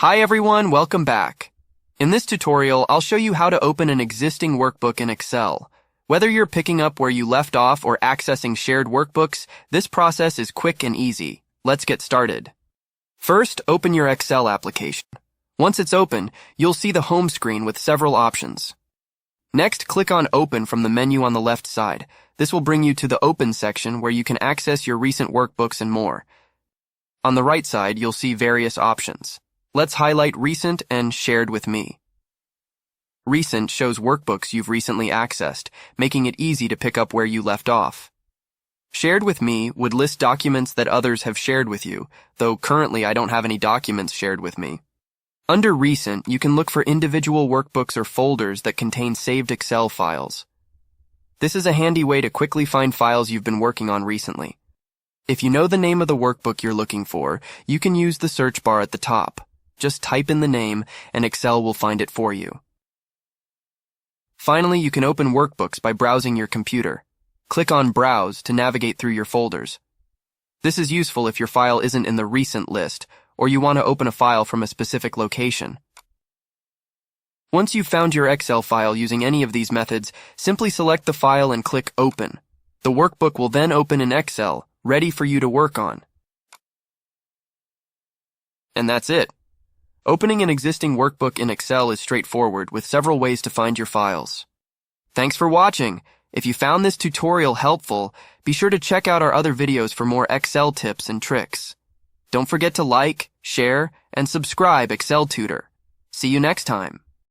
Hi everyone, welcome back. In this tutorial, I'll show you how to open an existing workbook in Excel. Whether you're picking up where you left off or accessing shared workbooks, this process is quick and easy. Let's get started. First, open your Excel application. Once it's open, you'll see the home screen with several options. Next, click on Open from the menu on the left side. This will bring you to the Open section where you can access your recent workbooks and more. On the right side, you'll see various options. Let's highlight Recent and Shared with Me. Recent shows workbooks you've recently accessed, making it easy to pick up where you left off. Shared with Me would list documents that others have shared with you, though currently I don't have any documents shared with me. Under Recent, you can look for individual workbooks or folders that contain saved Excel files. This is a handy way to quickly find files you've been working on recently. If you know the name of the workbook you're looking for, you can use the search bar at the top. Just type in the name, and Excel will find it for you. Finally, you can open workbooks by browsing your computer. Click on Browse to navigate through your folders. This is useful if your file isn't in the recent list, or you want to open a file from a specific location. Once you've found your Excel file using any of these methods, simply select the file and click Open. The workbook will then open in Excel, ready for you to work on. And that's it. Opening an existing workbook in Excel is straightforward with several ways to find your files. Thanks for watching. If you found this tutorial helpful, be sure to check out our other videos for more Excel tips and tricks. Don't forget to like, share, and subscribe Excel Tutor. See you next time.